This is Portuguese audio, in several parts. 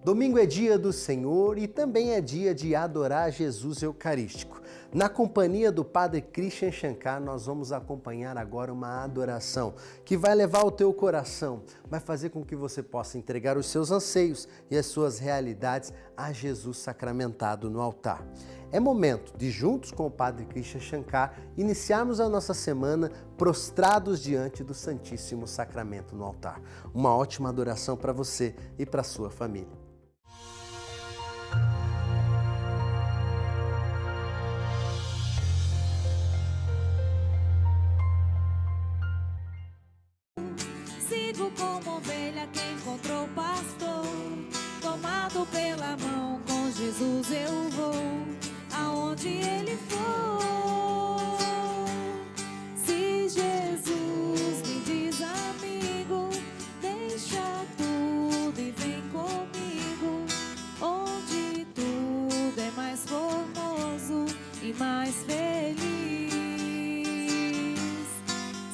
Domingo é dia do Senhor e também é dia de adorar Jesus Eucarístico. Na companhia do Padre Christian Shankar, nós vamos acompanhar agora uma adoração que vai levar o teu coração, vai fazer com que você possa entregar os seus anseios e as suas realidades a Jesus sacramentado no altar. É momento de, juntos com o Padre Christian Shankar, iniciarmos a nossa semana prostrados diante do Santíssimo Sacramento no altar. Uma ótima adoração para você e para a sua família. Sigo como ovelha que encontrou o pastor, tomado pela mão, com Jesus eu vou, aonde ele for. Se Jesus me diz amigo, deixa tudo e vem comigo, onde tudo é mais formoso e mais feliz.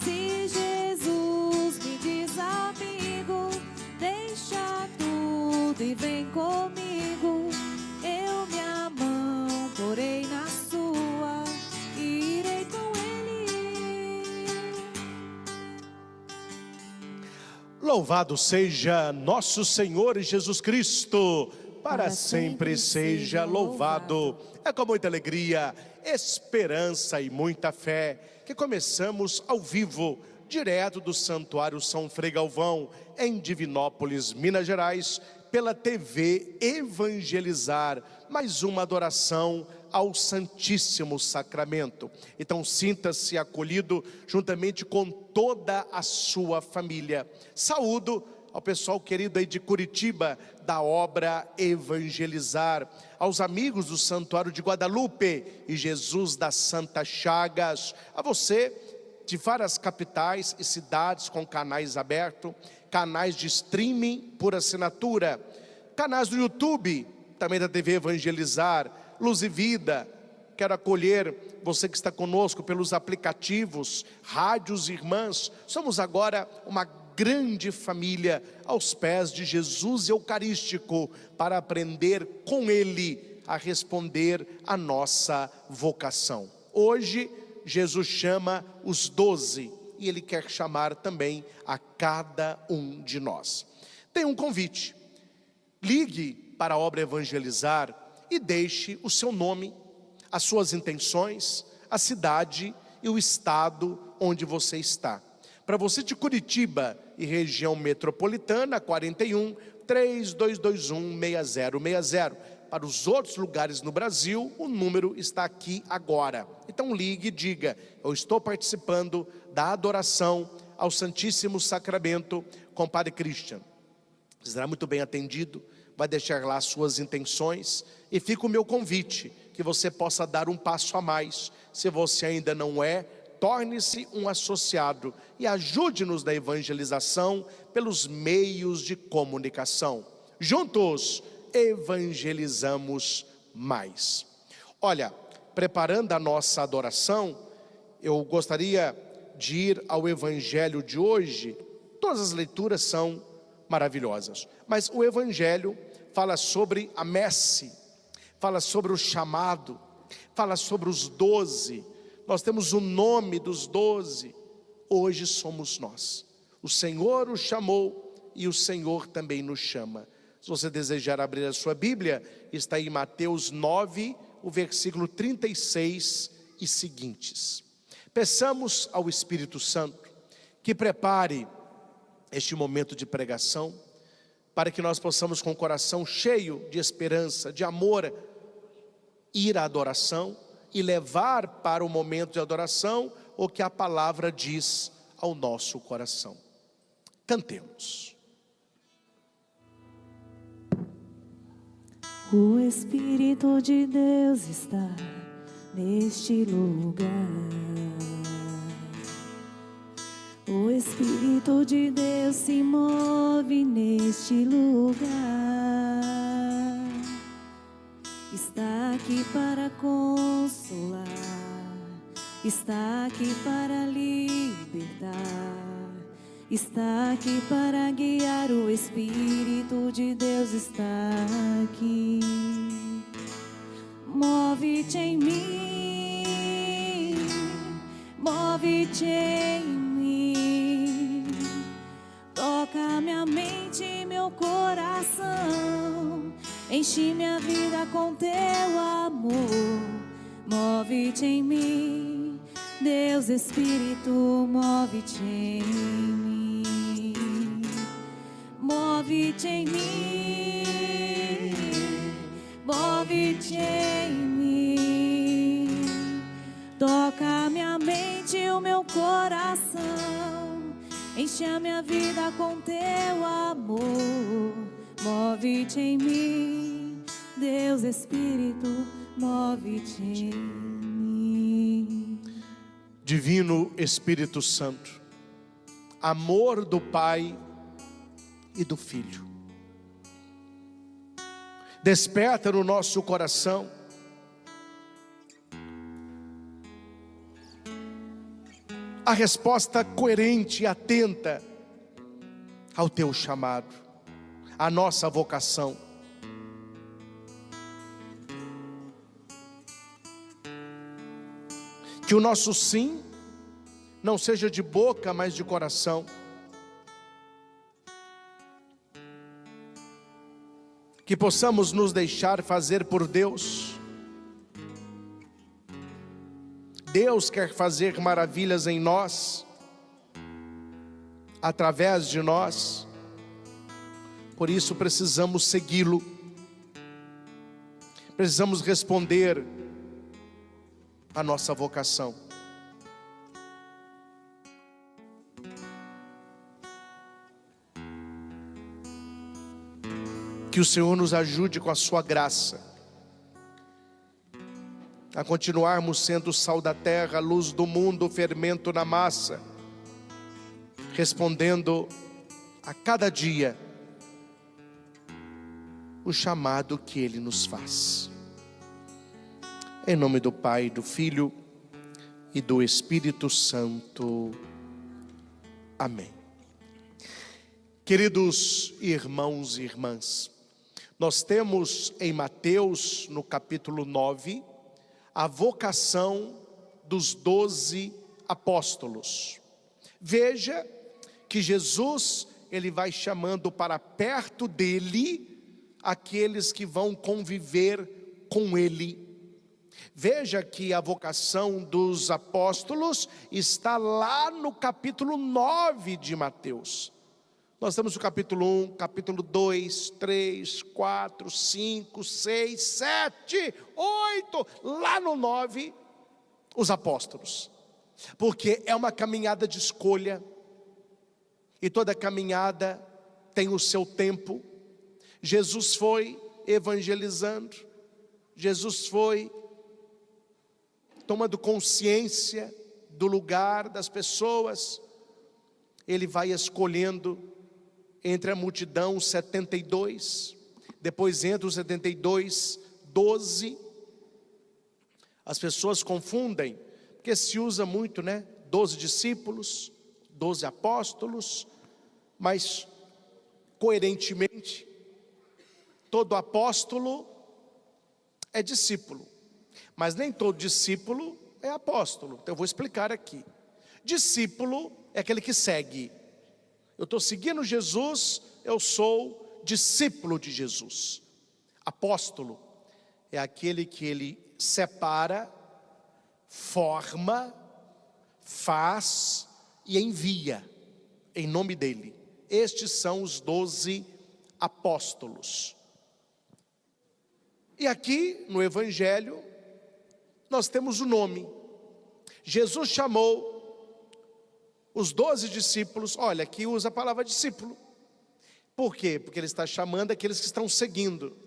Se Jesus me diz amigo, deixa tudo e vem comigo, eu minha mão porei na sua e irei com ele. Louvado seja nosso Senhor Jesus Cristo, para sempre seja louvado. É com muita alegria, esperança e muita fé que começamos ao vivo, direto do Santuário São Frei Galvão, em Divinópolis, Minas Gerais, pela TV Evangelizar, mais uma adoração ao Santíssimo Sacramento. Então sinta-se acolhido juntamente com toda a sua família. Saúdo ao pessoal querido aí de Curitiba, da obra Evangelizar, aos amigos do Santuário de Guadalupe e Jesus das Santas Chagas, a você de várias capitais e cidades com canais abertos, canais de streaming por assinatura, canais do YouTube, também da TV Evangelizar, Luz e Vida. Quero acolher você que está conosco pelos aplicativos, rádios irmãs. Somos agora uma grande família aos pés de Jesus Eucarístico, para aprender com Ele a responder à nossa vocação. Hoje, Jesus chama os 12 e Ele quer chamar também a cada um de nós. Tem um convite: ligue para a obra Evangelizar e deixe o seu nome, as suas intenções, a cidade e o estado onde você está. Para você de Curitiba e região metropolitana, 41 3221 6060. Para os outros lugares no Brasil, o número está aqui agora. Então ligue e diga: eu estou participando da adoração ao Santíssimo Sacramento com o Padre Christian. Será muito bem atendido, vai deixar lá suas intenções, e fica o meu convite, que você possa dar um passo a mais. Se você ainda não é, torne-se um associado e ajude-nos na evangelização pelos meios de comunicação. Juntos evangelizamos mais. Olha, preparando a nossa adoração, eu gostaria de ir ao evangelho de hoje. Todas as leituras são maravilhosas, mas o evangelho fala sobre a messe, fala sobre o chamado, fala sobre os 12. Nós temos o nome dos 12, hoje somos nós. O Senhor os chamou e o Senhor também nos chama. Se você desejar abrir a sua Bíblia, está em Mateus 9, o versículo 36 e seguintes. Peçamos ao Espírito Santo que prepare este momento de pregação, para que nós possamos, com o coração cheio de esperança, de amor, ir à adoração e levar para o momento de adoração o que a palavra diz ao nosso coração. Cantemos. O Espírito de Deus está neste lugar. O Espírito de Deus se move neste lugar. Está aqui para consolar, está aqui para libertar, está aqui para guiar. O Espírito de Deus está aqui. Move-te em mim, move-te em mim. Toca minha mente e meu coração. Enche minha vida com teu amor. Move-te em mim, Deus Espírito, move-te em mim. Move-te em mim, move-te em mim. Toca minha mente e o meu coração. Enche a minha vida com teu amor. Move-te em mim, Deus Espírito, move-te em mim. Divino Espírito Santo, amor do Pai e do Filho, desperta no nosso coração a resposta coerente e atenta ao teu chamado, à nossa vocação. Que o nosso sim não seja de boca, mas de coração. Que possamos nos deixar fazer por Deus. Deus quer fazer maravilhas em nós, através de nós. Por isso precisamos segui-lo. Precisamos responder a nossa vocação. Que o Senhor nos ajude com a sua graça a continuarmos sendo o sal da terra, a luz do mundo, o fermento na massa, respondendo a cada dia o chamado que Ele nos faz. Em nome do Pai, do Filho e do Espírito Santo. Amém. Queridos irmãos e irmãs, nós temos em Mateus, no capítulo 9, a vocação dos 12 apóstolos. Veja que Jesus, Ele vai chamando para perto dEle aqueles que vão conviver com Ele. Veja que a vocação dos apóstolos está lá no capítulo 9 de Mateus. Nós temos o capítulo 1, capítulo 2, 3, 4, 5, 6, 7, 8, lá no 9, os apóstolos. Porque é uma caminhada de escolha, e toda caminhada tem o seu tempo. Jesus foi evangelizando, Jesus foi tomando consciência do lugar, das pessoas. Ele vai escolhendo entre a multidão 72, depois entre os 72, 12. As pessoas confundem, porque se usa muito, 12 discípulos, 12 apóstolos, mas coerentemente, todo apóstolo é discípulo, mas nem todo discípulo é apóstolo. Então eu vou explicar aqui. Discípulo é aquele que segue. Eu estou seguindo Jesus, eu sou discípulo de Jesus. Apóstolo é aquele que ele separa, forma, faz e envia em nome dele. Estes são os 12 apóstolos. E aqui no Evangelho nós temos o nome. Jesus chamou os 12 discípulos. Olha, aqui usa a palavra discípulo. Por quê? Porque ele está chamando aqueles que estão seguindo,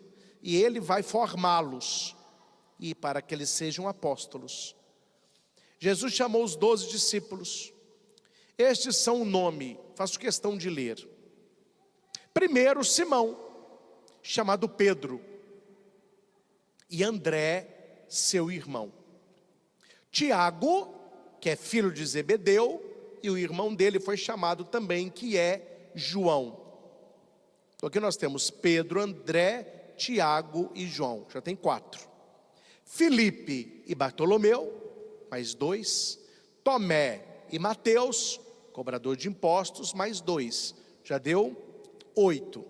e ele vai formá-los, e para que eles sejam apóstolos. Jesus chamou os 12 discípulos. Estes são o nome, faço questão de ler. Primeiro, Simão, chamado Pedro, e André, seu irmão. Tiago, que é filho de Zebedeu, e o irmão dele foi chamado também, que é João. Então aqui nós temos Pedro, André, Tiago e João, já tem 4. Filipe e Bartolomeu, mais 2. Tomé e Mateus, cobrador de impostos, mais 2, já deu 8.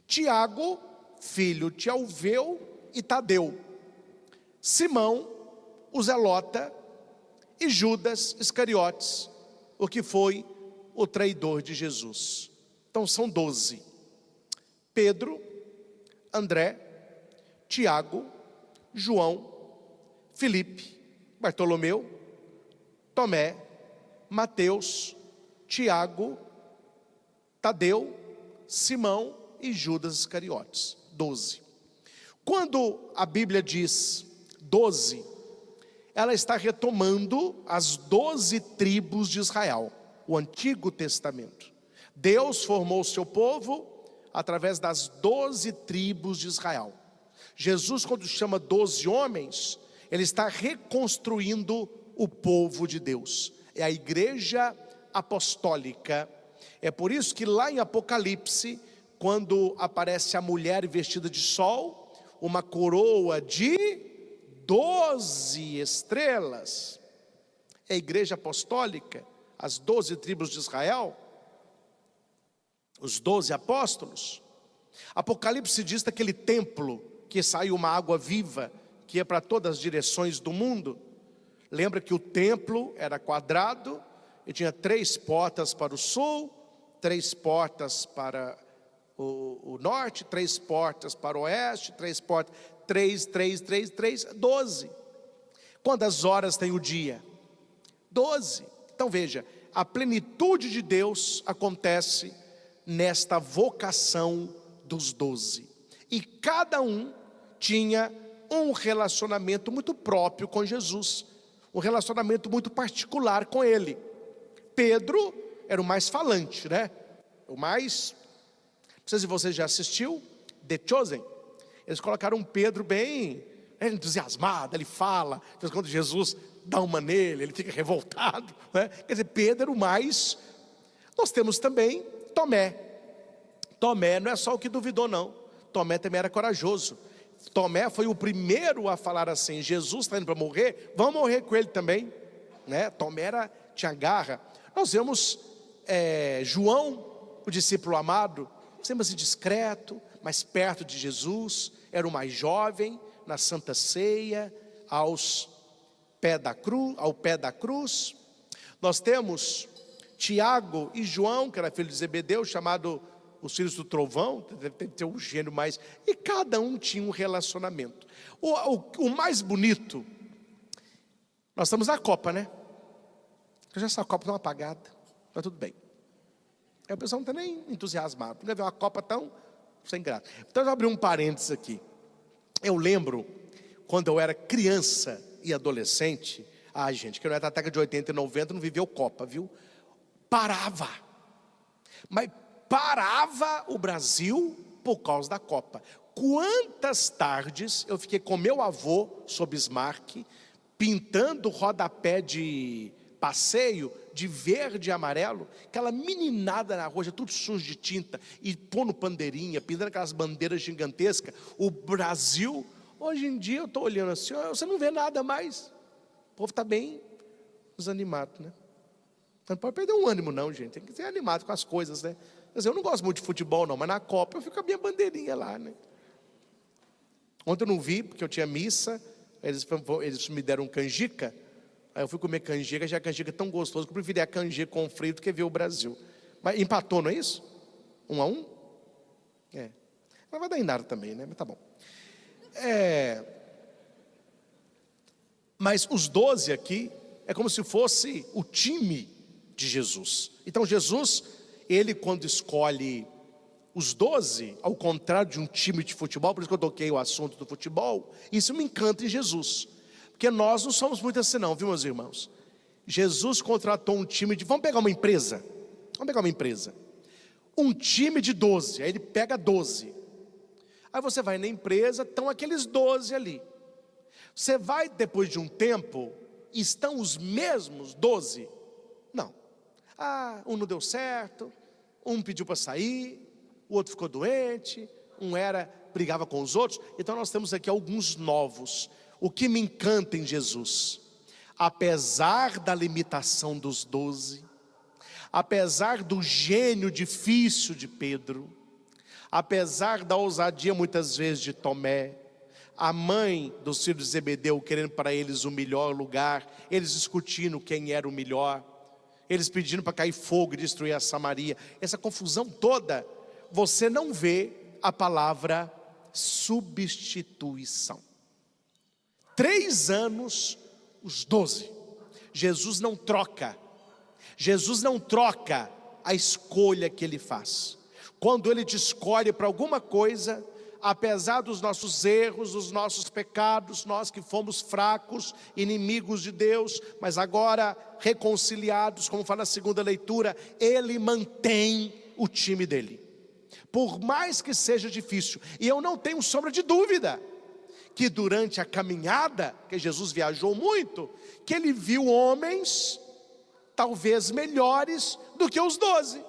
Tiago, filho de Alveu e Tadeu. Simão, o Zelota, e Judas Iscariotes, o que foi o traidor de Jesus. Então são 12. Pedro, André, Tiago, João, Filipe, Bartolomeu, Tomé, Mateus, Tiago, Tadeu, Simão e Judas Iscariotes. 12. Quando a Bíblia diz 12, ela está retomando as 12 tribos de Israel, o Antigo Testamento. Deus formou o seu povo através das 12 tribos de Israel. Jesus, quando chama 12 homens, ele está reconstruindo o povo de Deus. É a igreja apostólica. É por isso que lá em Apocalipse, quando aparece a mulher vestida de sol, uma coroa de 12 estrelas, é a igreja apostólica, as 12 tribos de Israel, os 12 apóstolos. Apocalipse diz daquele templo que saiu uma água viva, que ia para todas as direções do mundo. Lembra que o templo era quadrado, e tinha 3 portas para o sul, 3 portas para o norte, 3 portas para o oeste, 3 portas, 12. Quantas horas tem o dia? 12. Então veja, a plenitude de Deus acontece nesta vocação dos 12. E cada um tinha um relacionamento muito próprio com Jesus, um relacionamento muito particular com ele. Pedro era o mais falante, né? O mais, não sei se você já assistiu, The Chosen. Eles colocaram Pedro bem entusiasmado, ele fala, quando Jesus dá uma nele, ele fica revoltado, né? Quer dizer, Pedro era o mais. Nós temos também Tomé. Tomé não é só o que duvidou não, Tomé também era corajoso. Tomé foi o primeiro a falar assim: Jesus está indo para morrer, vamos morrer com ele também, né? Tomé tinha garra. Nós vemos João, o discípulo amado, sempre assim discreto, mais perto de Jesus, era o mais jovem, na Santa Ceia, ao pé da cruz. Nós temos Tiago e João, que era filho de Zebedeu, chamado os filhos do trovão, deve ter um gênio mais, e cada um tinha um relacionamento. O mais bonito, nós estamos na Copa, né? Já essa Copa está apagada, está tudo bem. Aí o pessoal não está nem entusiasmado, não ver uma Copa tão sem graça. Então eu vou abrir um parênteses aqui. Eu lembro, quando eu era criança e adolescente, gente, que não era da década de 80 e 90, não viveu Copa, viu? Mas parava o Brasil por causa da Copa. Quantas tardes eu fiquei com meu avô, sob Bismarck, pintando rodapé de passeio de verde e amarelo, aquela meninada na rua, tudo sujo de tinta, e pondo pandeirinha, pintando aquelas bandeiras gigantescas. O Brasil, hoje em dia eu estou olhando assim, você não vê nada mais, o povo está bem desanimado, né? Não pode perder um ânimo não, gente, tem que ser animado com as coisas, né? Mas eu não gosto muito de futebol não, mas na Copa eu fico com a minha bandeirinha lá, né? Ontem eu não vi, porque eu tinha missa, eles me deram canjica. Aí eu fui comer canjica, já a canjica é tão gostoso que eu preferi a canjica com frio do que ver o Brasil. Mas empatou, não é isso? 1-1? Mas vai dar em nada também, né? Mas tá bom. Mas os 12 aqui é como se fosse o time de Jesus. Então Jesus, ele quando escolhe os 12, ao contrário de um time de futebol, por isso que eu toquei o assunto do futebol, isso me encanta em Jesus. Porque nós não somos muito assim não, viu meus irmãos? Jesus contratou um time de, vamos pegar uma empresa, um time de 12, aí ele pega 12, aí você vai na empresa, estão aqueles 12 ali, você vai depois de um tempo, estão os mesmos 12? um não deu certo, um pediu para sair, o outro ficou doente, brigava com os outros. Então nós temos aqui alguns novos. O que me encanta em Jesus, apesar da limitação dos 12, apesar do gênio difícil de Pedro, apesar da ousadia muitas vezes de Tomé, a mãe dos filhos de Zebedeu querendo para eles o melhor lugar, eles discutindo quem era o melhor, eles pedindo para cair fogo e destruir a Samaria, essa confusão toda, você não vê a palavra substituição. 3 anos, os 12, Jesus não troca a escolha que ele faz. Quando ele te escolhe para alguma coisa, apesar dos nossos erros, dos nossos pecados, nós que fomos fracos, inimigos de Deus, mas agora reconciliados, como fala na segunda leitura, ele mantém o time dele, por mais que seja difícil. E eu não tenho sombra de dúvida que durante a caminhada, que Jesus viajou muito, que ele viu homens talvez melhores do que os 12.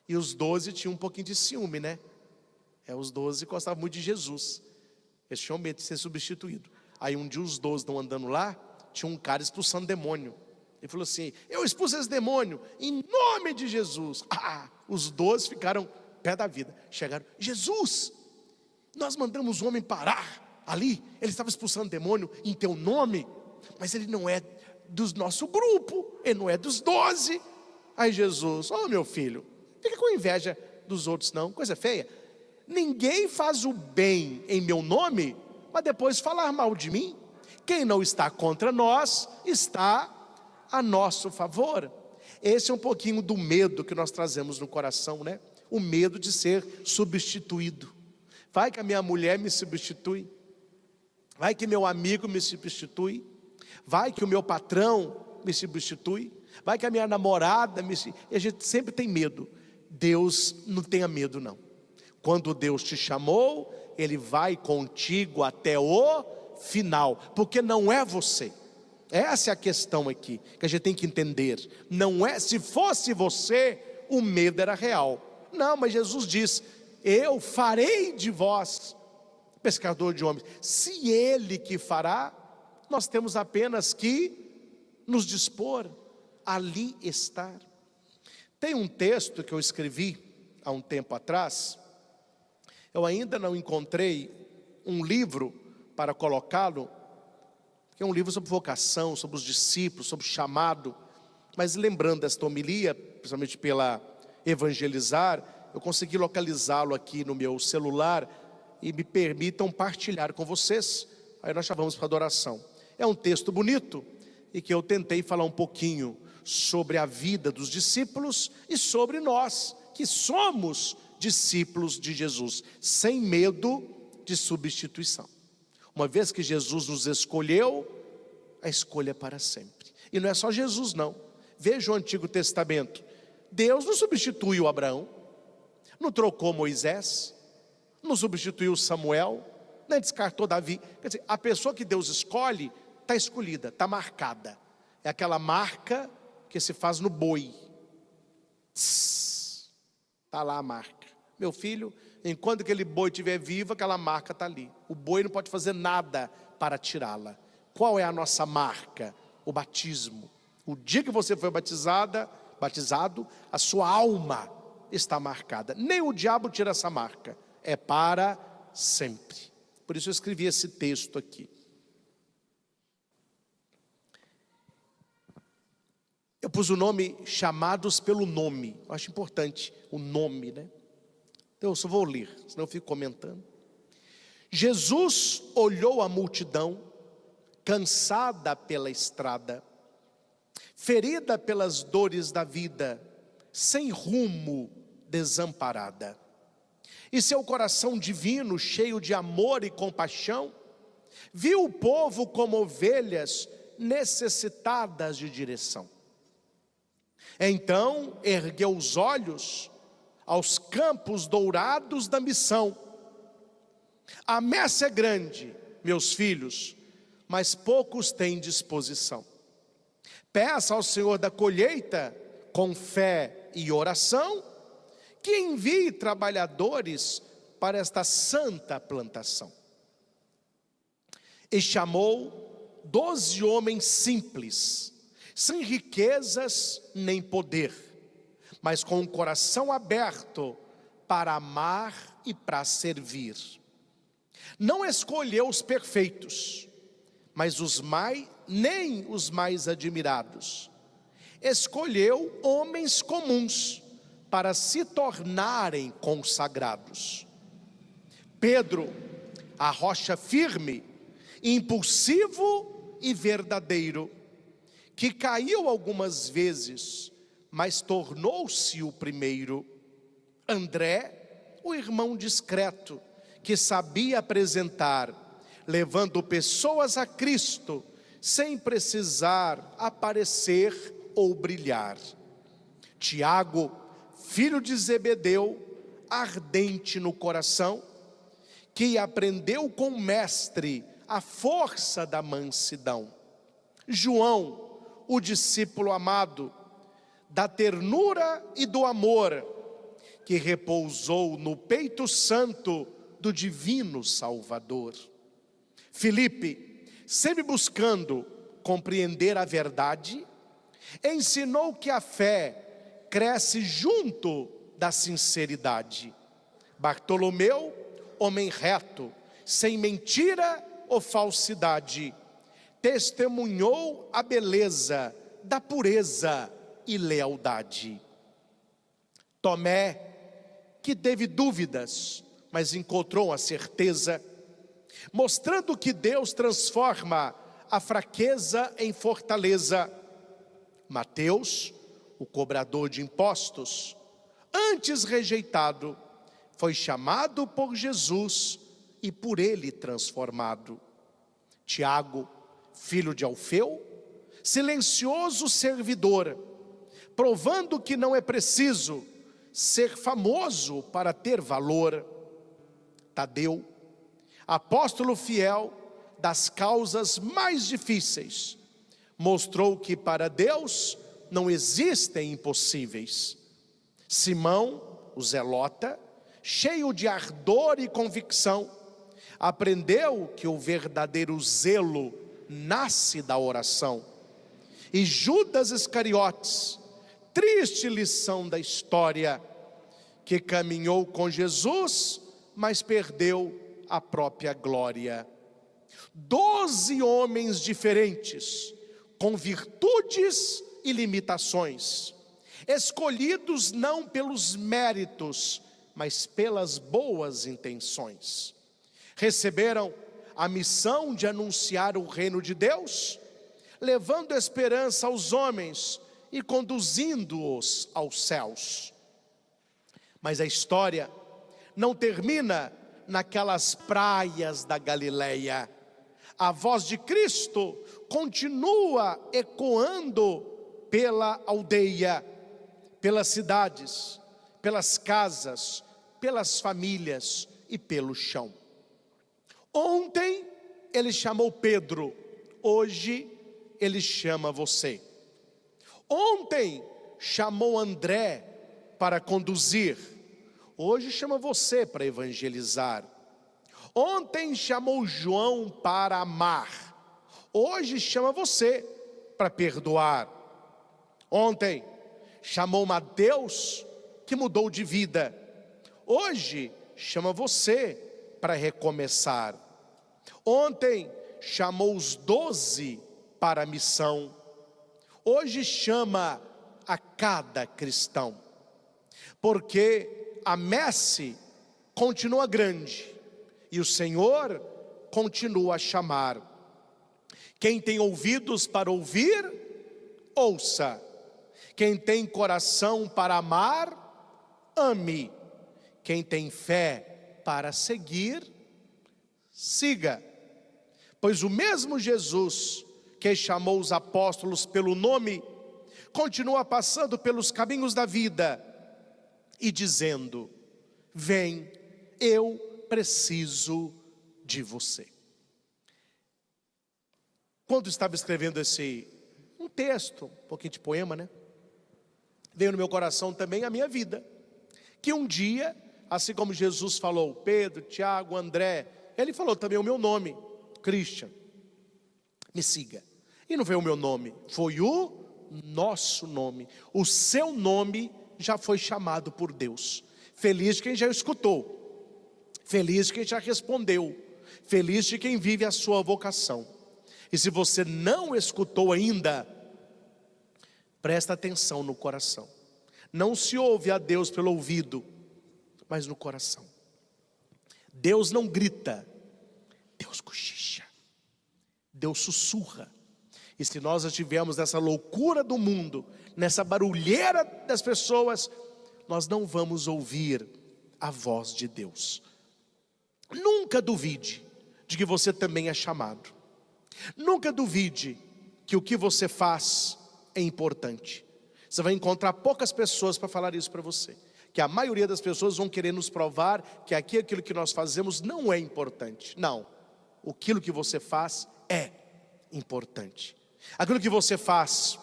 E os 12 tinham um pouquinho de ciúme, né? Os 12 gostavam muito de Jesus, eles tinham medo de ser substituído. Aí um dia os 12 estão andando lá, tinha um cara expulsando demônio. Ele falou assim: eu expulso esse demônio em nome de Jesus. Os 12 ficaram pé da vida. Chegaram: Jesus, nós mandamos o homem parar ali, ele estava expulsando demônio em teu nome, mas ele não é do nosso grupo, ele não é dos 12. Aí Jesus: meu filho, fica com inveja dos outros não, coisa feia. Ninguém faz o bem em meu nome, mas depois falar mal de mim. Quem não está contra nós, está a nosso favor. Esse é um pouquinho do medo que nós trazemos no coração, né? O medo de ser substituído. Vai que a minha mulher me substitui, vai que meu amigo me substitui, vai que o meu patrão me substitui, vai que a minha namorada E a gente sempre tem medo. Deus não tenha medo não. Quando Deus te chamou, Ele vai contigo até o final, porque não é você. Essa é a questão aqui, que a gente tem que entender. Não é, se fosse você, o medo era real. Não, mas Jesus diz: eu farei de vós pescador de homens. Se Ele que fará, nós temos apenas que nos dispor, ali estar. Tem um texto que eu escrevi há um tempo atrás. Eu ainda não encontrei um livro para colocá-lo, que é um livro sobre vocação, sobre os discípulos, sobre chamado. Mas lembrando desta homilia, principalmente pela Evangelizar, eu consegui localizá-lo aqui no meu celular e me permitam partilhar com vocês. Aí nós chamamos para adoração. É um texto bonito e que eu tentei falar um pouquinho sobre a vida dos discípulos e sobre nós, que somos discípulos de Jesus, sem medo de substituição. Uma vez que Jesus nos escolheu, a escolha é para sempre. E não é só Jesus não. Veja o Antigo Testamento. Deus não substituiu Abraão, não trocou Moisés, não substituiu Samuel, nem descartou Davi. Quer dizer, a pessoa que Deus escolhe, está escolhida, está marcada. É aquela marca que se faz no boi. Está lá a marca. Meu filho, enquanto aquele boi estiver vivo, aquela marca está ali. O boi não pode fazer nada para tirá-la. Qual é a nossa marca? O batismo. O dia que você foi batizado, a sua alma está marcada. Nem o diabo tira essa marca. É para sempre. Por isso eu escrevi esse texto aqui. Eu pus o nome chamados pelo nome. Eu acho importante o nome, né? Então eu só vou ler, senão eu fico comentando. Jesus olhou a multidão, cansada pela estrada, ferida pelas dores da vida, sem rumo, desamparada. E seu coração divino, cheio de amor e compaixão, viu o povo como ovelhas necessitadas de direção. Então ergueu os olhos aos campos dourados da missão. A messe é grande, meus filhos, mas poucos têm disposição. Peça ao Senhor da colheita, com fé e oração, que envie trabalhadores para esta santa plantação. E chamou 12 homens simples, sem riquezas nem poder, mas com um coração aberto para amar e para servir. Não escolheu os perfeitos, mas nem os mais admirados. Escolheu homens comuns para se tornarem consagrados. Pedro, a rocha firme, impulsivo e verdadeiro, que caiu algumas vezes, mas tornou-se o primeiro. André, o irmão discreto, que sabia apresentar, levando pessoas a Cristo, sem precisar aparecer ou brilhar. Tiago, filho de Zebedeu, ardente no coração, que aprendeu com o mestre a força da mansidão. João, o discípulo amado, da ternura e do amor, que repousou no peito santo do divino Salvador. Filipe, sempre buscando compreender a verdade, ensinou que a fé cresce junto da sinceridade. Bartolomeu, homem reto, sem mentira ou falsidade, testemunhou a beleza da pureza e lealdade. Tomé, que teve dúvidas, mas encontrou a certeza, mostrando que Deus transforma a fraqueza em fortaleza. Mateus, o cobrador de impostos, antes rejeitado, foi chamado por Jesus e por ele transformado. Tiago, filho de Alfeu, silencioso servidor, provando que não é preciso ser famoso para ter valor. Tadeu, apóstolo fiel das causas mais difíceis, mostrou que para Deus não existem impossíveis. Simão, o zelota, cheio de ardor e convicção, aprendeu que o verdadeiro zelo nasce da oração. E Judas Iscariotes, triste lição da história, que caminhou com Jesus, mas perdeu a própria glória. 12 homens diferentes, com virtudes e limitações, escolhidos não pelos méritos, mas pelas boas intenções. Receberam a missão de anunciar o reino de Deus, levando esperança aos homens e conduzindo-os aos céus. Mas a história não termina naquelas praias da Galileia. A voz de Cristo continua ecoando pela aldeia, pelas cidades, pelas casas, pelas famílias e pelo chão. Ontem ele chamou Pedro, hoje ele chama você. Ontem chamou André para conduzir, hoje chama você para evangelizar. Ontem chamou João para amar, hoje chama você para perdoar. Ontem chamou Mateus, que mudou de vida, hoje chama você para recomeçar. Ontem chamou os 12 para a missão, hoje chama a cada cristão, porque a messe continua grande e o Senhor continua a chamar. Quem tem ouvidos para ouvir, ouça. Quem tem coração para amar, ame. Quem tem fé para seguir, siga. Pois o mesmo Jesus que chamou os apóstolos pelo nome, continua passando pelos caminhos da vida e dizendo: vem, eu preciso de você. Quando estava escrevendo texto, um pouquinho de poema, né? Veio no meu coração também a minha vida. Que um dia, assim como Jesus falou, Pedro, Tiago, André, Ele falou também o meu nome, Christian, me siga. E não veio o meu nome, foi o nosso nome. O seu nome já foi chamado por Deus. Feliz quem já escutou, feliz quem já respondeu, feliz de quem vive a sua vocação. E se você não escutou ainda, presta atenção no coração. Não se ouve a Deus pelo ouvido, mas no coração. Deus não grita, Deus cochicha, Deus sussurra. E se nós estivermos nessa loucura do mundo, nessa barulheira das pessoas, nós não vamos ouvir a voz de Deus. Nunca duvide de que você também é chamado. Nunca duvide que o que você faz é importante. Você vai encontrar poucas pessoas para falar isso para você. Que a maioria das pessoas vão querer nos provar que aquilo que nós fazemos não é importante. Não, aquilo que você faz é importante. Aquilo que você faz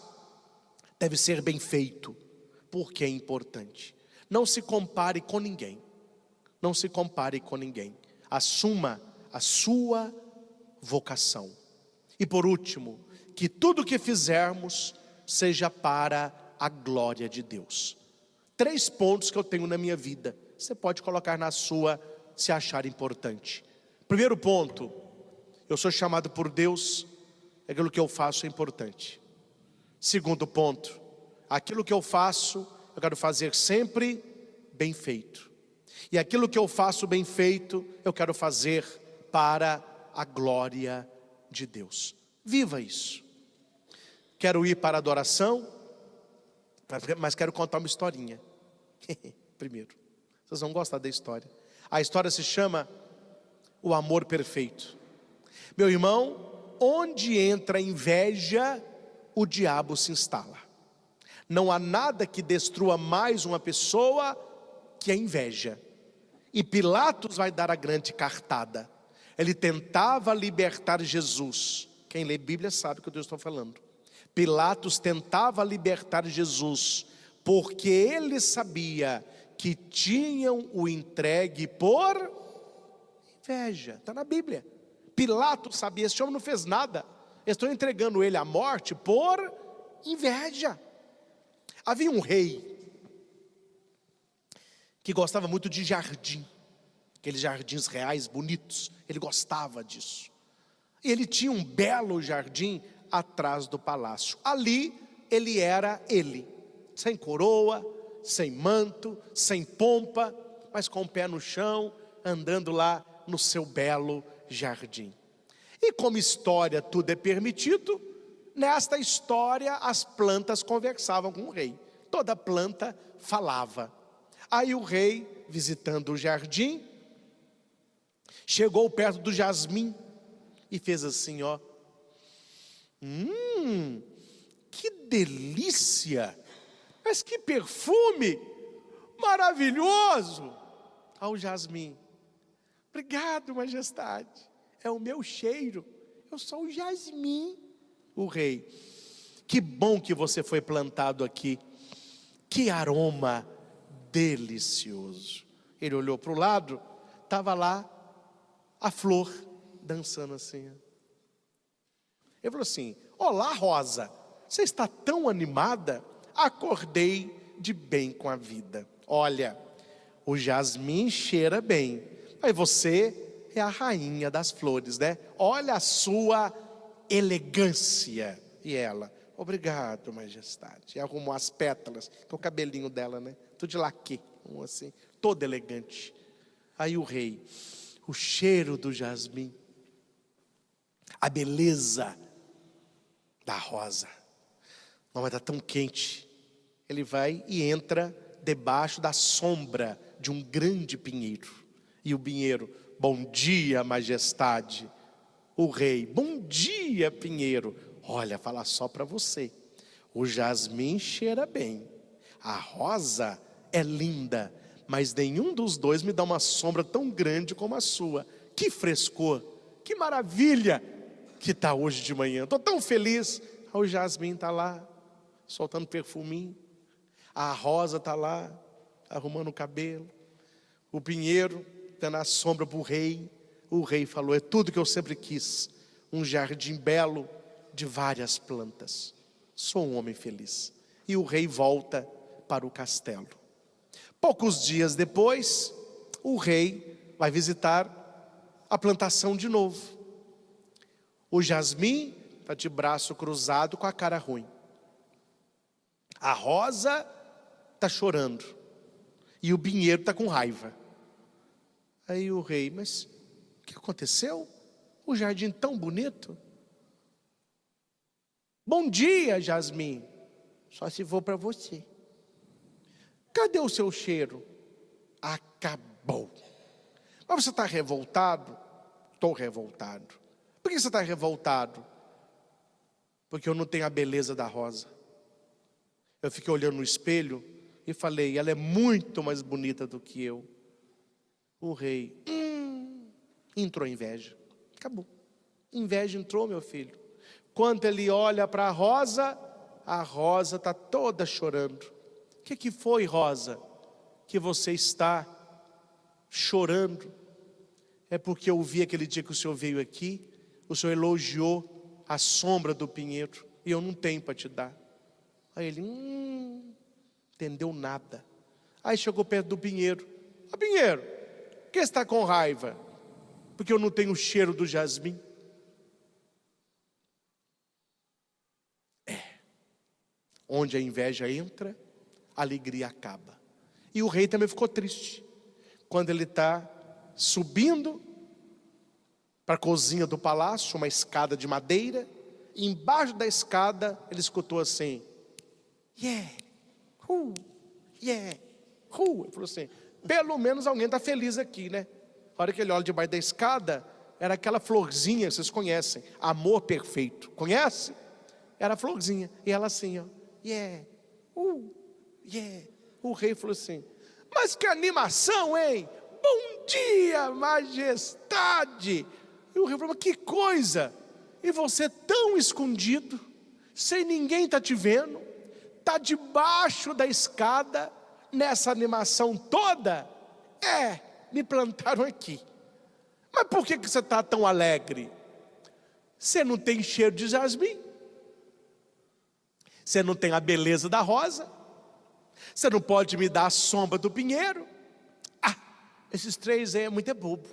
deve ser bem feito, porque é importante. Não se compare com ninguém. Não se compare com ninguém. Assuma a sua vocação. E por último, que tudo que fizermos seja para a glória de Deus. 3 pontos que eu tenho na minha vida. Você pode colocar na sua, se achar importante. Primeiro ponto, eu sou chamado por Deus, aquilo que eu faço é importante. Segundo ponto, aquilo que eu faço, eu quero fazer sempre bem feito. E aquilo que eu faço bem feito, eu quero fazer para a glória de Deus. Viva isso. Quero ir para a adoração, mas quero contar uma historinha. Primeiro, vocês vão gostar da história. A história se chama O Amor Perfeito. Meu irmão, onde entra a inveja, o diabo se instala. Não há nada que destrua mais uma pessoa que a inveja. E Pilatos vai dar a grande cartada. Ele tentava libertar Jesus. Quem lê Bíblia sabe o que eu estou falando. Pilatos tentava libertar Jesus, porque ele sabia que tinham o entregue por inveja. Está na Bíblia. Pilatos sabia, esse homem não fez nada. Estão entregando ele à morte por inveja. Havia um rei que gostava muito de jardim, aqueles jardins reais bonitos. Ele gostava disso. E ele tinha um belo jardim atrás do palácio. Ali ele era ele, sem coroa, sem manto, sem pompa, mas com o pé no chão, andando lá no seu belo jardim. E como história tudo é permitido, nesta história as plantas conversavam com o rei. Toda planta falava. Aí o rei, visitando o jardim, chegou perto do jasmim e fez assim, ó. Que delícia! Mas que perfume maravilhoso! Ao jasmim. Obrigado, majestade. É o meu cheiro. Eu sou o jasmim. O rei. Que bom que você foi plantado aqui. Que aroma delicioso. Ele olhou para o lado, estava lá a flor dançando assim. Ele falou assim: olá, Rosa, você está tão animada? Acordei de bem com a vida. Olha, o jasmim cheira bem, mas você é a rainha das flores, né? Olha a sua elegância. E ela: obrigado, majestade. E arrumou as pétalas, com o cabelinho dela, né? Tudo de laque, assim, todo elegante. Aí o rei: o cheiro do jasmim, a beleza da rosa. Não vai estar tão quente. Ele vai e entra debaixo da sombra de um grande pinheiro. E o pinheiro: bom dia, majestade. O rei: bom dia, pinheiro. Olha, falar só para você. O jasmim cheira bem. A rosa é linda, mas nenhum dos dois me dá uma sombra tão grande como a sua. Que frescor, que maravilha que está hoje de manhã. Estou tão feliz. O jasmim está lá, soltando perfuminho. A rosa está lá, arrumando o cabelo. O pinheiro dando a sombra para o rei. O rei falou: é tudo que eu sempre quis. Um jardim belo de várias plantas. Sou um homem feliz. E o rei volta para o castelo. Poucos dias depois, o rei vai visitar a plantação de novo. O jasmim está de braço cruzado com a cara ruim. A rosa está chorando. E o pinheiro está com raiva. Aí o rei: mas o que aconteceu? O jardim tão bonito. Bom dia, jasmim. Só se for para você. Cadê o seu cheiro? Acabou. Mas você está revoltado? Estou revoltado. Por que você está revoltado? Porque eu não tenho a beleza da rosa. Eu fiquei olhando no espelho e falei: ela é muito mais bonita do que eu. O rei, entrou inveja. Acabou. Inveja entrou, meu filho. Quando ele olha para a rosa está toda chorando. O que foi, rosa, que você está chorando? É porque eu vi aquele dia que o senhor veio aqui, o senhor elogiou a sombra do pinheiro, e eu não tenho para te dar. Aí ele, entendeu nada. Aí chegou perto do pinheiro: pinheiro, por que você está com raiva? Porque eu não tenho o cheiro do jasmim. Onde a inveja entra, a alegria acaba. E o rei também ficou triste. Quando ele está subindo para a cozinha do palácio, uma escada de madeira, e embaixo da escada ele escutou assim: yeah, yeah, ele falou assim: pelo menos alguém está feliz aqui, né? A hora que ele olha debaixo da escada, era aquela florzinha, vocês conhecem, amor perfeito, conhece? Era a florzinha, e ela assim, ó, yeah, yeah. O rei falou assim: mas que animação, hein? Bom dia, majestade. E o rei falou: mas que coisa, e você tão escondido, sem ninguém estar te vendo, está debaixo da escada, nessa animação toda? Me plantaram aqui. Mas por que você está tão alegre? Você não tem cheiro de jasmim, você não tem a beleza da rosa, você não pode me dar a sombra do pinheiro. Esses três aí é muito bobo,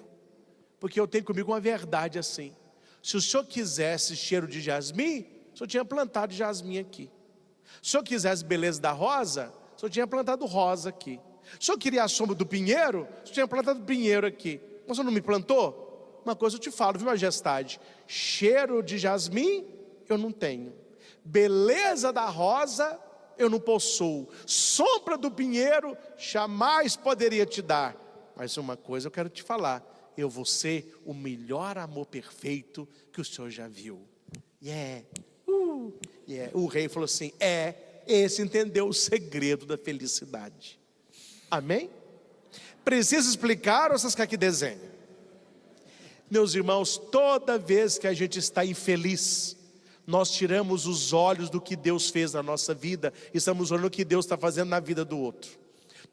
porque eu tenho comigo uma verdade assim: se o senhor quisesse cheiro de jasmim, o senhor tinha plantado jasmim aqui. Se o senhor quisesse beleza da rosa, o senhor tinha plantado rosa aqui. Se o senhor queria a sombra do pinheiro, o senhor tinha plantado pinheiro aqui. Mas o senhor não me plantou? Uma coisa eu te falo, viu, majestade? Cheiro de jasmim eu não tenho, beleza da rosa eu não possuo, sombra do pinheiro jamais poderia te dar. Mas uma coisa eu quero te falar: eu vou ser o melhor amor perfeito que o senhor já viu. Yeah. O rei falou assim: esse entendeu o segredo da felicidade. Amém? Precisa explicar ou vocês querem que desenhe? Meus irmãos, toda vez que a gente está infeliz, nós tiramos os olhos do que Deus fez na nossa vida e estamos olhando o que Deus está fazendo na vida do outro.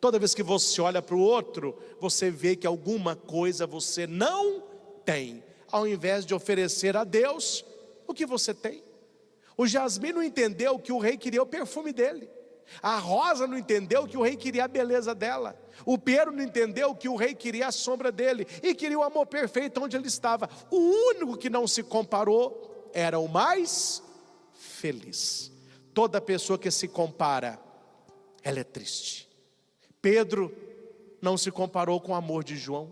Toda vez que você olha para o outro, você vê que alguma coisa você não tem, ao invés de oferecer a Deus o que você tem. O jasmim não entendeu que o rei queria o perfume dele. A rosa não entendeu que o rei queria a beleza dela. O pinheiro não entendeu que o rei queria a sombra dele e queria o amor perfeito onde ele estava. O único que não se comparou era o mais feliz. Toda pessoa que se compara, ela é triste. Pedro não se comparou com o amor de João.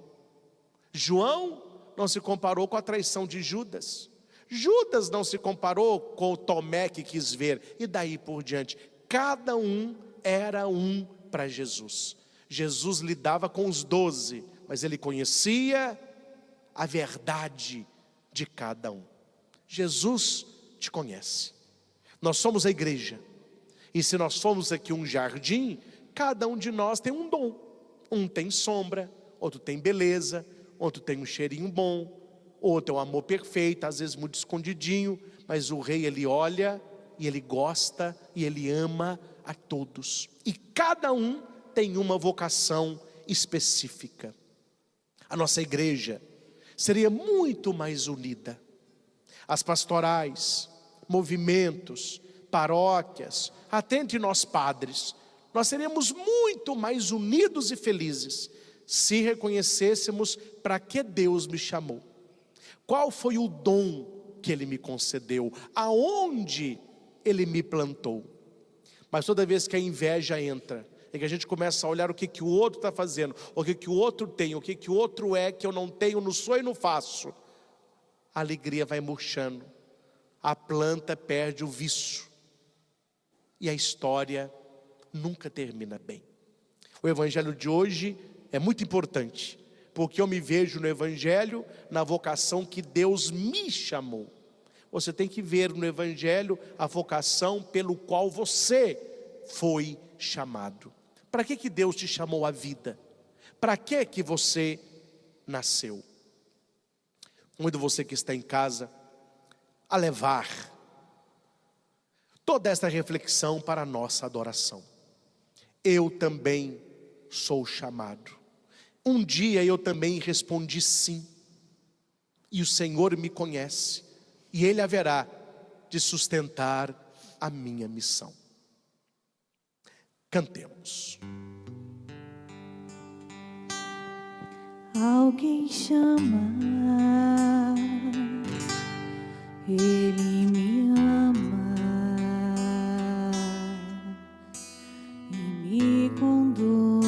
João não se comparou com a traição de Judas. Judas não se comparou com o Tomé que quis ver. E daí por diante, cada um era um para Jesus. Jesus lidava com os 12, mas ele conhecia a verdade de cada um. Jesus te conhece. Nós somos a igreja. E se nós formos aqui um jardim, cada um de nós tem um dom. Um tem sombra, outro tem beleza, outro tem um cheirinho bom, outro é um amor perfeito, às vezes muito escondidinho, mas o rei ele olha e Ele gosta e Ele ama a todos. E cada um tem uma vocação específica. A nossa igreja seria muito mais unida. As pastorais, movimentos, paróquias, até entre nós padres, nós seríamos muito mais unidos e felizes se reconhecêssemos para que Deus me chamou. Qual foi o dom que Ele me concedeu? Aonde Ele me plantou? Mas toda vez que a inveja entra, é que a gente começa a olhar o que o outro está fazendo, o que o outro tem, o que o outro é que eu não tenho, não sou e não faço, a alegria vai murchando, a planta perde o viço, e a história nunca termina bem. O evangelho de hoje é muito importante, porque eu me vejo no evangelho, na vocação que Deus me chamou. Você tem que ver no evangelho a vocação pelo qual você foi chamado. Para que Deus te chamou à vida? Para que você nasceu? Convido você que está em casa a levar toda esta reflexão para a nossa adoração. Eu também sou chamado. Um dia eu também respondi sim, e o Senhor me conhece, e Ele haverá de sustentar a minha missão. Cantemos. Alguém chama, Ele me ama e me conduz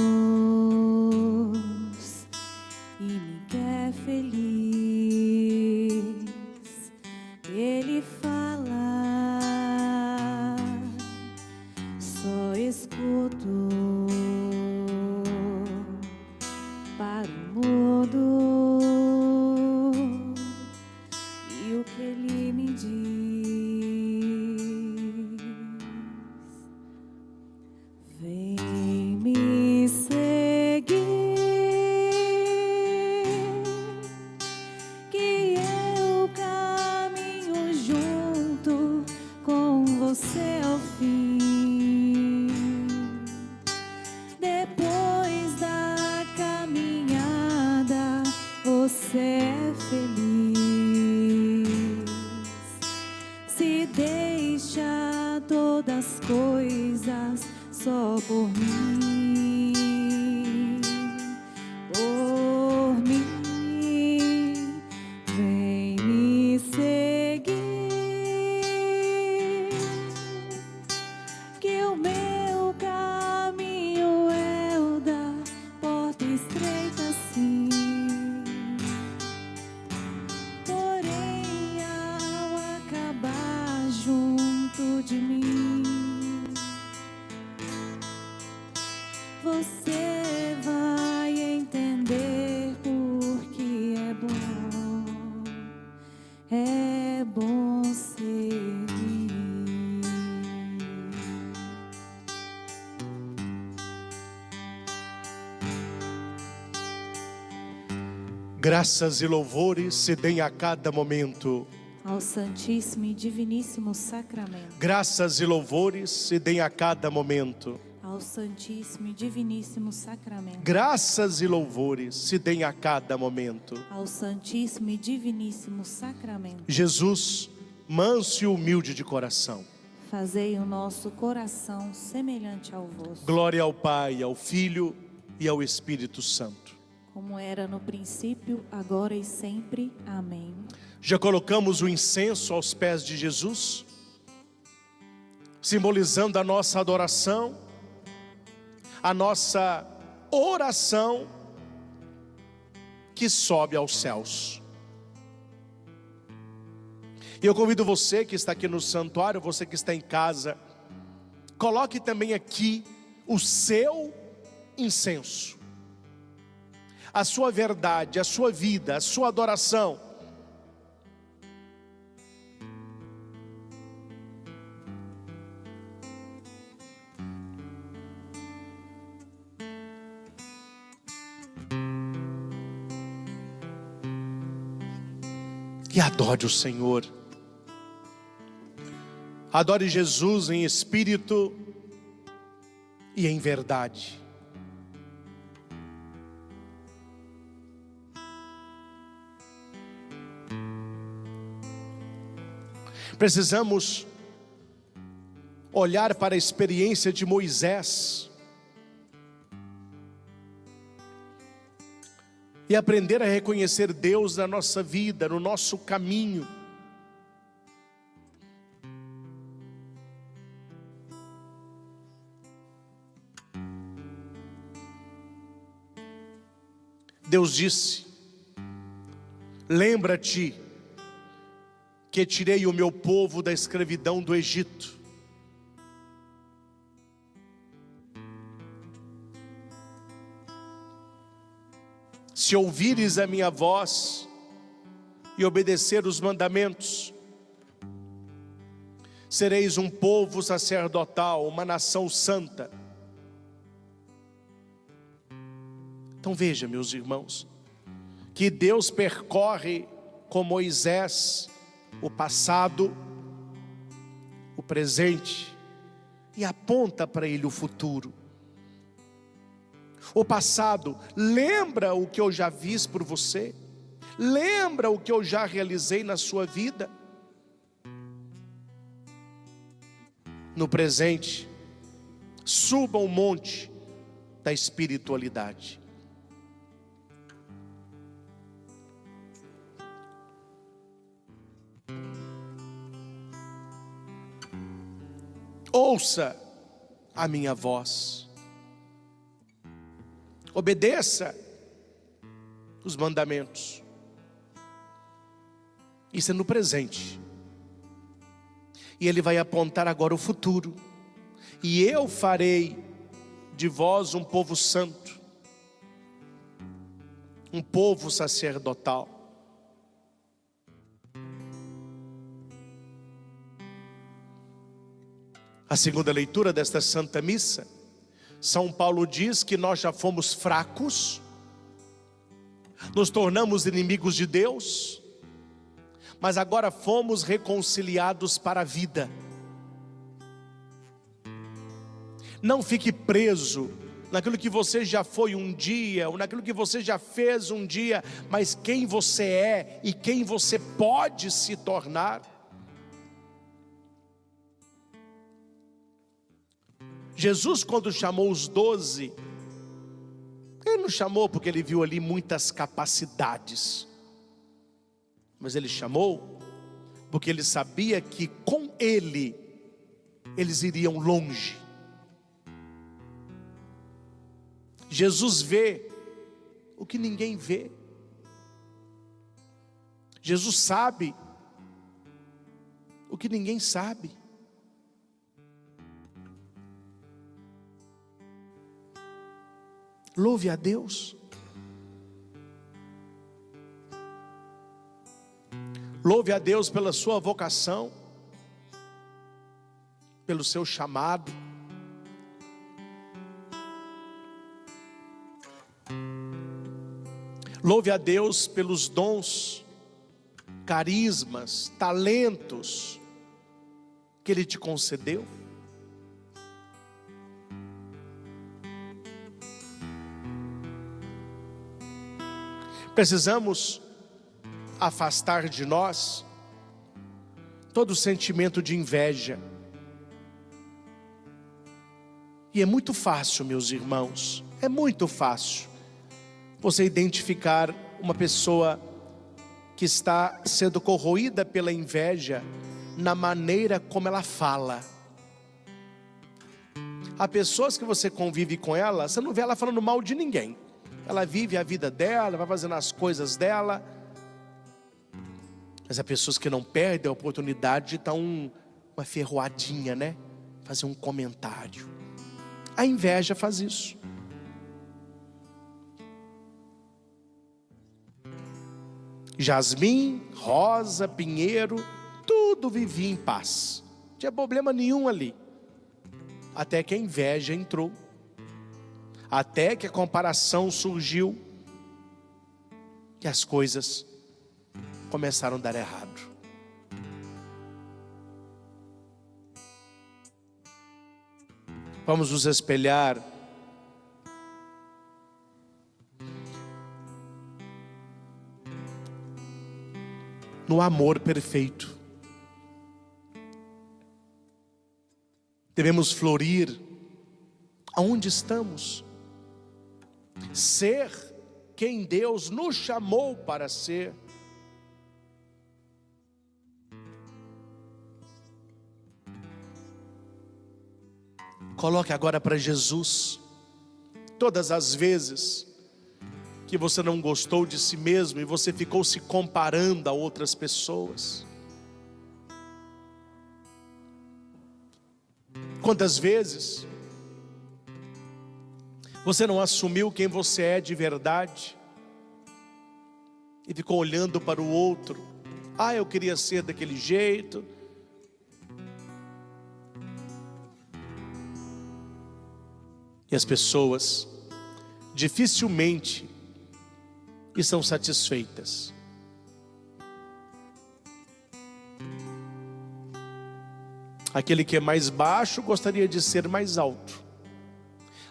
e me quer feliz. Ele fala, só escuto. Para o mudo, e o que Ele me diz, vem me seguir, que eu caminho junto com você ao fim. Você é feliz se deixa todas as coisas só por mim, por mim. Vem me seguir, que o meu caminho é o da porta estreita, sim. De mim, você vai entender porque é bom servir. Graças e louvores se deem a cada momento ao Santíssimo e Diviníssimo Sacramento. Graças e louvores se deem a cada momento ao Santíssimo e Diviníssimo Sacramento. Graças e louvores se deem a cada momento ao Santíssimo e Diviníssimo Sacramento. Jesus, manso e humilde de coração, fazei o nosso coração semelhante ao vosso. Glória ao Pai, ao Filho e ao Espírito Santo, como era no princípio, agora e sempre. Amém. Já colocamos o incenso aos pés de Jesus, simbolizando a nossa adoração, a nossa oração que sobe aos céus. E eu convido você que está aqui no santuário, você que está em casa, coloque também aqui o seu incenso, a sua verdade, a sua vida, a sua adoração. E adore o Senhor. Adore Jesus em espírito e em verdade. Precisamos olhar para a experiência de Moisés e aprender a reconhecer Deus na nossa vida, no nosso caminho. Deus disse: lembra-te que tirei o meu povo da escravidão do Egito. Se ouvires a minha voz e obedecer os mandamentos, sereis um povo sacerdotal, uma nação santa. Então veja, meus irmãos, que Deus percorre com Moisés o passado, o presente e aponta para ele o futuro. O passado, lembra o que eu já fiz por você? Lembra o que eu já realizei na sua vida? No presente, suba o monte da espiritualidade. Ouça a minha voz, obedeça os mandamentos. Isso é no presente. E Ele vai apontar agora o futuro. E eu farei de vós um povo santo, um povo sacerdotal. A segunda leitura desta Santa Missa, São Paulo diz que nós já fomos fracos, nos tornamos inimigos de Deus, mas agora fomos reconciliados para a vida. Não fique preso naquilo que você já foi um dia, ou naquilo que você já fez um dia, mas quem você é e quem você pode se tornar. Jesus, quando chamou os 12, Ele não chamou porque Ele viu ali muitas capacidades, mas Ele chamou porque Ele sabia que com Ele, eles iriam longe. Jesus vê o que ninguém vê. Jesus sabe o que ninguém sabe. Louve a Deus. Louve a Deus pela sua vocação, pelo seu chamado. Louve a Deus pelos dons, carismas, talentos que Ele te concedeu. Precisamos afastar de nós todo sentimento de inveja. E é muito fácil, meus irmãos, é muito fácil você identificar uma pessoa que está sendo corroída pela inveja na maneira como ela fala. Há pessoas que você convive com ela, você não vê ela falando mal de ninguém. Ela vive a vida dela, vai fazendo as coisas dela. Mas há pessoas que não perdem a oportunidade de dar uma ferroadinha, né? Fazer um comentário. A inveja faz isso. Jasmim, rosa, pinheiro, tudo vivia em paz. Não tinha problema nenhum ali. Até que a inveja entrou. Até que a comparação surgiu. E as coisas começaram a dar errado. Vamos nos espelhar no amor perfeito. Devemos florir aonde estamos, ser quem Deus nos chamou para ser. Coloque agora para Jesus todas as vezes que você não gostou de si mesmo e você ficou se comparando a outras pessoas. Quantas vezes você não assumiu quem você é de verdade e ficou olhando para o outro? Ah, eu queria ser daquele jeito. E as pessoas dificilmente estão satisfeitas. Aquele que é mais baixo gostaria de ser mais alto.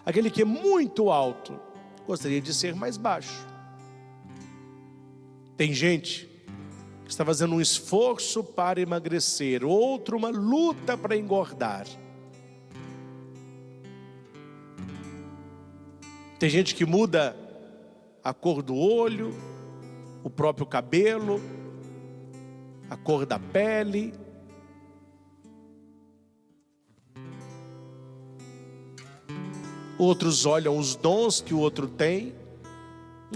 Aquele que é muito alto gostaria de ser mais baixo. Tem gente que está fazendo um esforço para emagrecer, outro uma luta para engordar. Tem gente que muda a cor do olho, o próprio cabelo, a cor da pele. Outros olham os dons que o outro tem.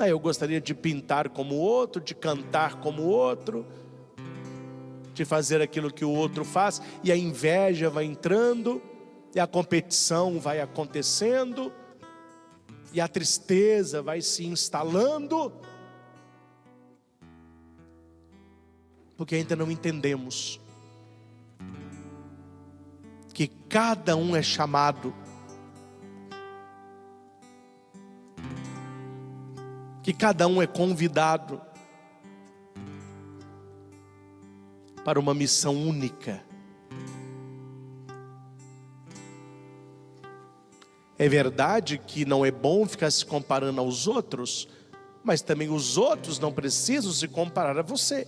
Eu gostaria de pintar como o outro, de cantar como o outro, de fazer aquilo que o outro faz. E a inveja vai entrando, e a competição vai acontecendo, e a tristeza vai se instalando, porque ainda não entendemos que cada um é chamado, que cada um é convidado para uma missão única. É verdade que não é bom ficar se comparando aos outros, mas também os outros não precisam se comparar a você.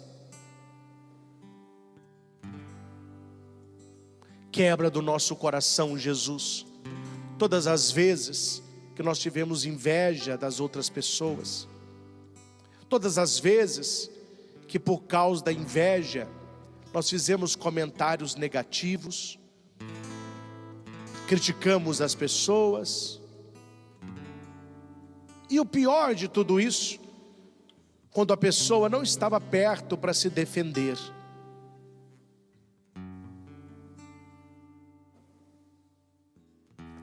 Quebra do nosso coração, Jesus, todas as vezes que nós tivemos inveja das outras pessoas, todas as vezes que por causa da inveja nós fizemos comentários negativos, criticamos as pessoas. E o pior de tudo isso, quando a pessoa não estava perto para se defender.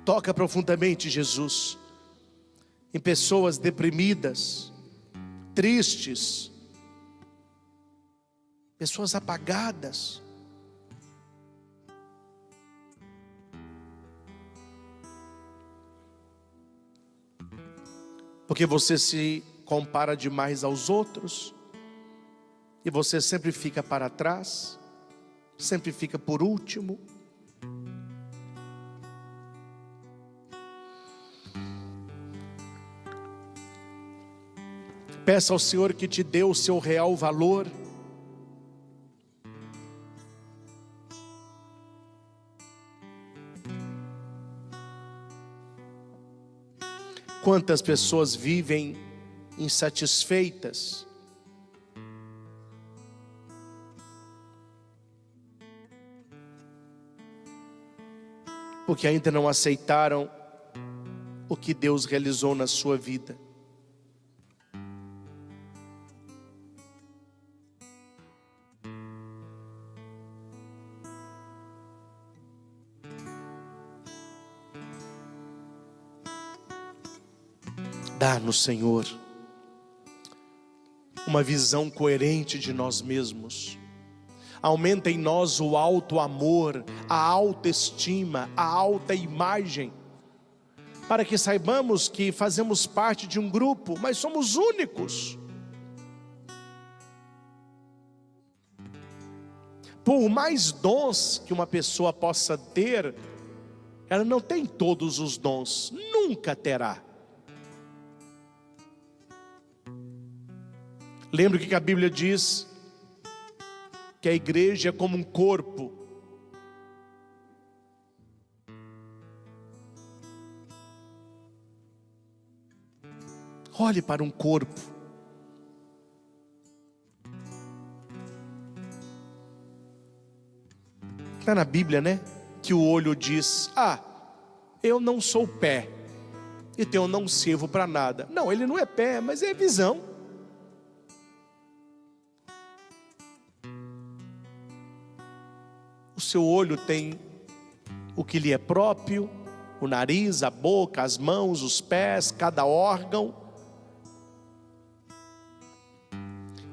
Toca profundamente, Jesus, em pessoas deprimidas, tristes, pessoas apagadas. Porque você se compara demais aos outros, e você sempre fica para trás, sempre fica por último. Peça ao Senhor que te dê o seu real valor. Quantas pessoas vivem insatisfeitas, porque ainda não aceitaram o que Deus realizou na sua vida. Dá-nos, Senhor, uma visão coerente de nós mesmos. Aumenta em nós o alto amor, a autoestima, a alta imagem, para que saibamos que fazemos parte de um grupo, mas somos únicos. Por mais dons que uma pessoa possa ter, ela não tem todos os dons, nunca terá. Lembra que a Bíblia diz que a igreja é como um corpo. Olhe para um corpo. Está na Bíblia, né? Que o olho diz: eu não sou pé, então eu não sirvo para nada. Não, ele não é pé, mas é visão. O seu olho tem o que lhe é próprio, o nariz, a boca, as mãos, os pés, cada órgão.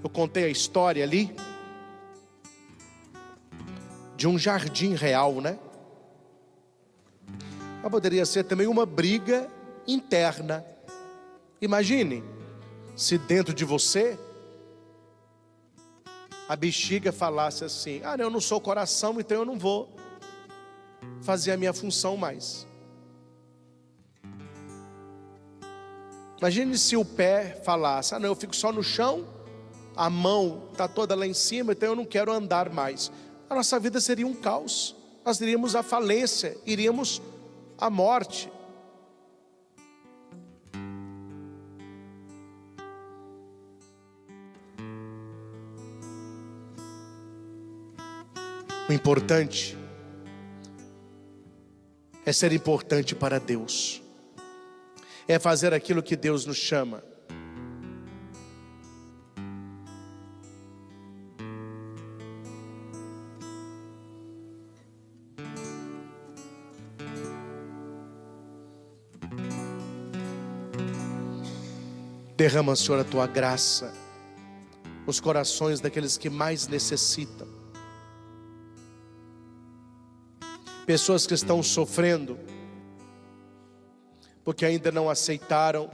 Eu contei a história ali de um jardim real, né? Mas poderia ser também uma briga interna. Imagine se dentro de você a bexiga falasse assim: eu não sou coração, então eu não vou fazer a minha função mais. Imagine se o pé falasse: não, eu fico só no chão, a mão está toda lá em cima, então eu não quero andar mais. A nossa vida seria um caos, nós iríamos à falência, iríamos à morte. O importante é ser importante para Deus, é fazer aquilo que Deus nos chama. Derrama, Senhor, a tua graça nos corações daqueles que mais necessitam. Pessoas que estão sofrendo porque ainda não aceitaram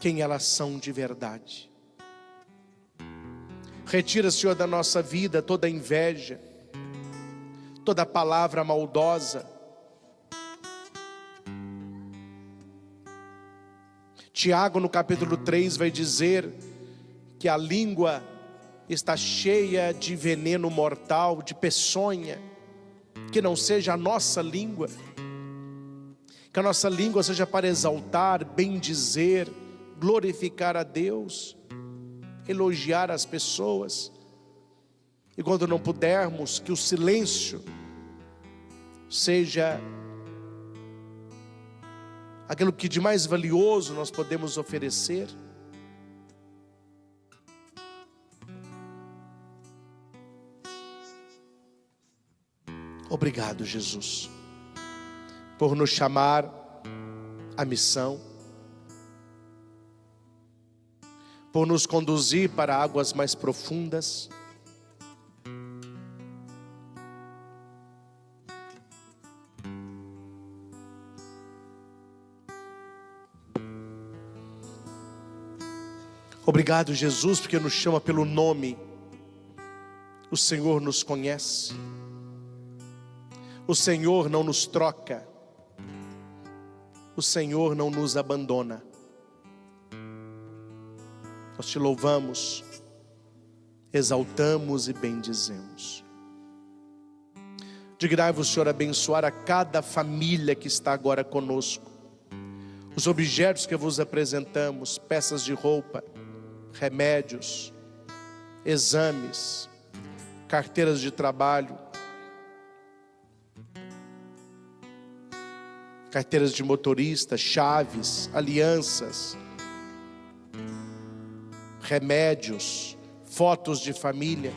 quem elas são de verdade. Retira, Senhor, da nossa vida toda inveja, toda palavra maldosa. Tiago, no capítulo 3, vai dizer que a língua está cheia de veneno mortal, de peçonha. Que não seja a nossa língua, que a nossa língua seja para exaltar, bendizer, glorificar a Deus, elogiar as pessoas. E quando não pudermos, que o silêncio seja aquilo que de mais valioso nós podemos oferecer. Obrigado, Jesus, por nos chamar à missão, por nos conduzir para águas mais profundas. Obrigado, Jesus, porque nos chama pelo nome. O Senhor nos conhece. O Senhor não nos troca. O Senhor não nos abandona. Nós te louvamos, exaltamos e bendizemos. Dignai-vos, Senhor, abençoar a cada família que está agora conosco. Os objetos que vos apresentamos, peças de roupa, remédios, exames, carteiras de trabalho, carteiras de motorista, chaves, alianças, remédios, fotos de família.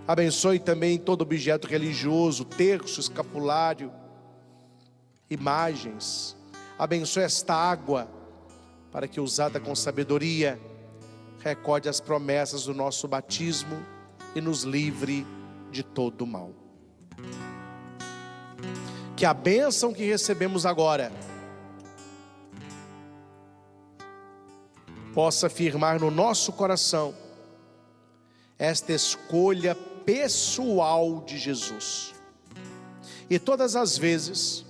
Abençoe também todo objeto religioso, terço, escapulário, imagens. Abençoe esta água, para que, usada com sabedoria, recorde as promessas do nosso batismo e nos livre de todo o mal. Que a bênção que recebemos agora possa firmar no nosso coração esta escolha pessoal de Jesus. E todas as vezes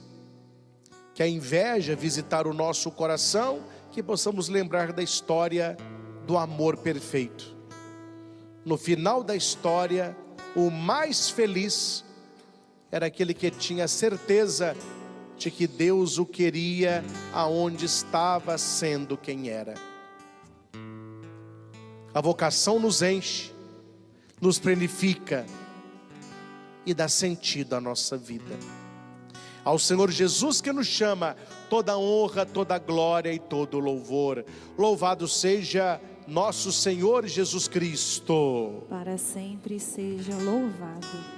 que a inveja visitar o nosso coração, que possamos lembrar da história do amor perfeito. No final da história, o mais feliz era aquele que tinha certeza de que Deus o queria aonde estava, sendo quem era. A vocação nos enche, nos plenifica e dá sentido à nossa vida. Ao Senhor Jesus que nos chama, toda honra, toda glória e todo louvor. Louvado seja nosso Senhor Jesus Cristo. Para sempre seja louvado.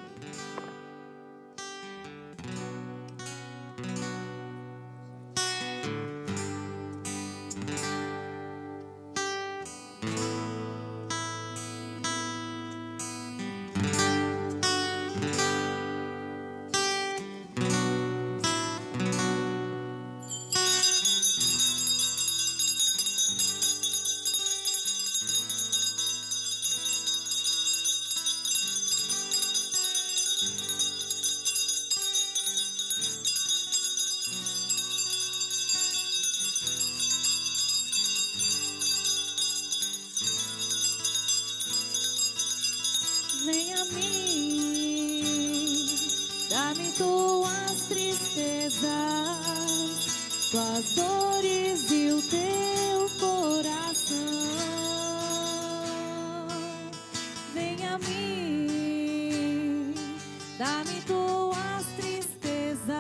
Vem a mim, dá-me tuas tristezas, tuas dores e o teu coração. Vem a mim, dá-me tuas tristezas,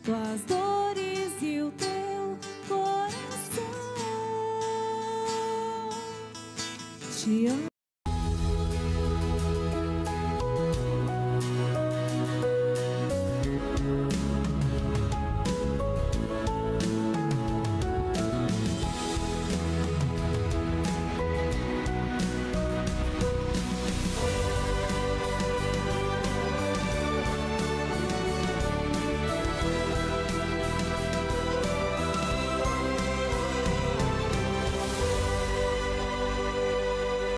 tuas dores e o teu coração. Te amo.